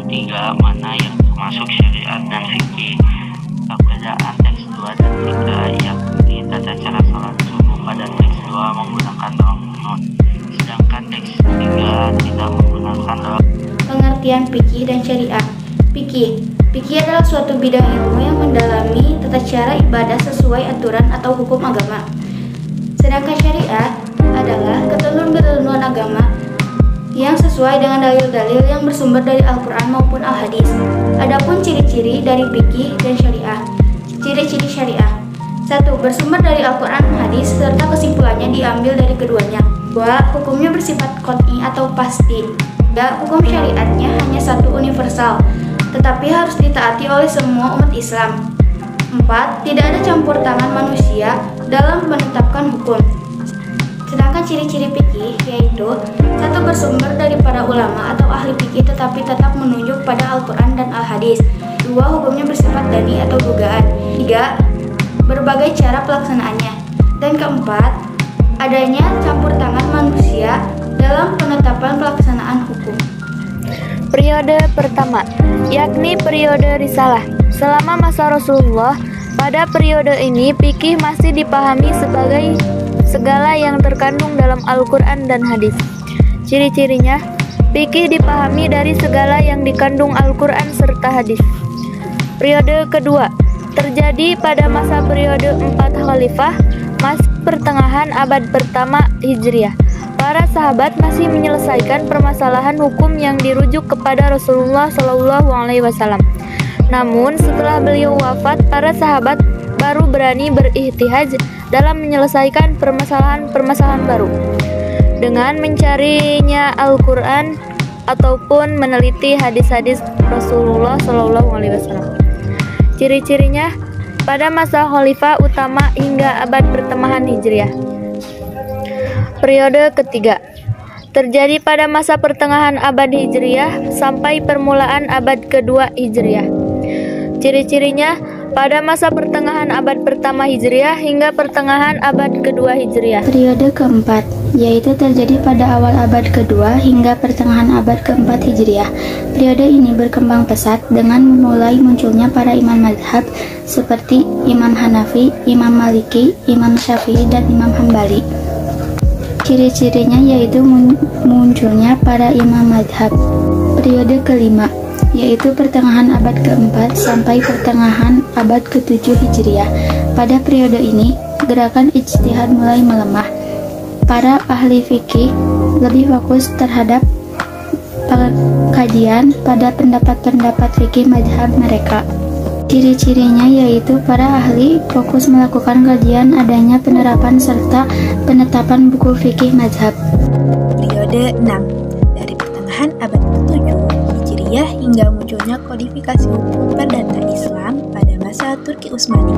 ketiga, mana yang termasuk syariat dan fikih. Perbedaan teks 2 dan 3 yakni tata cara salat subuh pada teks 2 menggunakan doa kunut, sedangkan teks 3 tidak menggunakan doa. Pengertian fikih dan syariah. Fikih adalah suatu bidang ilmu yang mendalami tata cara ibadah sesuai aturan atau hukum agama. Sedangkan syariat adalah ketentuan-ketentuan agama yang sesuai dengan dalil-dalil yang bersumber dari Al-Quran maupun Al-Hadis. Adapun ciri-ciri dari fikih dan syariah. Ciri-ciri syariah: 1. Bersumber dari Al-Quran dan Hadis serta kesimpulannya diambil dari keduanya. 2. Hukumnya bersifat qat'i atau pasti. 3. Hukum syariatnya hanya satu universal, tetapi harus ditaati oleh semua umat Islam. 4. Tidak ada campur tangan manusia dalam menetapkan hukum. Sedangkan ciri-ciri fikih yaitu: 1. Bersumber dari para ulama atau ahli fikih tetapi tetap menunjuk pada Al-Quran dan Al-Hadis. 2. Hukumnya bersifat dani atau dugaan. 3. Berbagai cara pelaksanaannya. Dan keempat, adanya campur tangan manusia dalam penetapan pelaksanaan hukum. Periode pertama, yakni periode risalah. Selama masa Rasulullah, pada periode ini fikih masih dipahami sebagai segala yang terkandung dalam Al-Quran dan Hadis. Ciri-cirinya, fikih dipahami dari segala yang dikandung Al-Quran serta Hadis. Periode kedua, terjadi pada masa periode 4 khalifah, masih pertengahan abad pertama Hijriah. Para sahabat masih menyelesaikan permasalahan hukum yang dirujuk kepada Rasulullah SAW. Namun, setelah beliau wafat, para sahabat baru berani berihtihaj dalam menyelesaikan permasalahan baru dengan mencarinya Al-Quran ataupun meneliti hadis-hadis Rasulullah SAW. Ciri-cirinya, pada masa khalifah utama hingga abad pertengahan Hijriah. Periode ketiga, terjadi pada masa pertengahan abad Hijriah sampai permulaan abad kedua Hijriah. Ciri-cirinya, pada masa pertengahan abad pertama Hijriah hingga pertengahan abad kedua Hijriah. Periode keempat, yaitu terjadi pada awal abad kedua hingga pertengahan abad keempat Hijriah. Periode ini berkembang pesat dengan mulai munculnya para imam mazhab seperti Imam Hanafi, Imam Maliki, Imam Syafi'i, dan Imam Hambali. Ciri-cirinya yaitu munculnya para imam mazhab. Periode kelima, yaitu pertengahan abad keempat sampai pertengahan abad ke-7 Hijriah. Pada periode ini, gerakan ijtihad mulai melemah. Para ahli fikih lebih fokus terhadap kajian pada pendapat-pendapat fikih mazhab mereka. Ciri-cirinya yaitu para ahli fokus melakukan kajian adanya penerapan serta penetapan buku fikih mazhab. Periode 6, dari pertengahan abad ke-7 Hijriah hingga munculnya kodifikasi hukum perdata Islam pada masa Turki Utsmani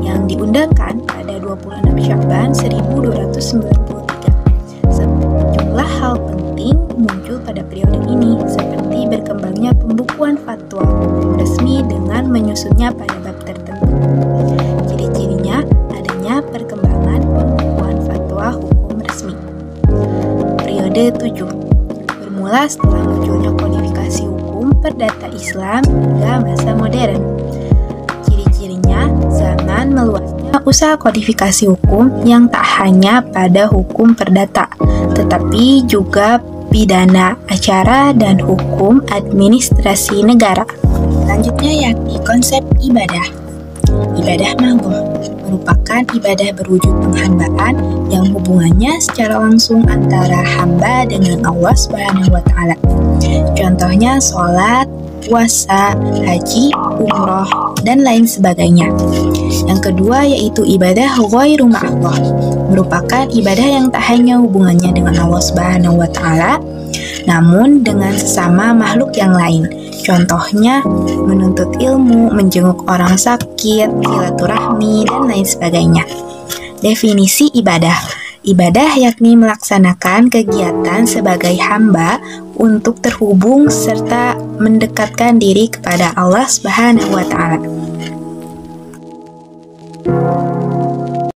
yang diundangkan pada 26 Sya'ban 1293. Sejumlah hal penting muncul pada periode ini, seperti berkembangnya pembukuan fatwa hukum resmi dengan menyusunnya pada bab tertentu. Ciri-cirinya adanya perkembangan pembukuan fatwa hukum resmi. Periode 7, bermula setelah munculnya kodifikasi hukum perdata Islam hingga masa modern. Ciri-cirinya zaman meluasnya usaha kodifikasi hukum yang tak hanya pada hukum perdata, tetapi juga pidana, acara, dan hukum administrasi negara. Selanjutnya yakni konsep ibadah. Ibadah mahdoh merupakan ibadah berwujud penghambaan yang hubungannya secara langsung antara hamba dengan Allah Subhanahu wa Ta'ala. Contohnya sholat, puasa, haji, umroh, dan lain sebagainya. Yang kedua yaitu ibadah ghairu ma'allah, merupakan ibadah yang tak hanya hubungannya dengan Allah Subhanahu wa Ta'ala, namun dengan sesama makhluk yang lain. Contohnya menuntut ilmu, menjenguk orang sakit, silaturahmi, dan lain sebagainya. Definisi ibadah. Ibadah yakni melaksanakan kegiatan sebagai hamba untuk terhubung serta mendekatkan diri kepada Allah Subhanahu wa Ta'ala.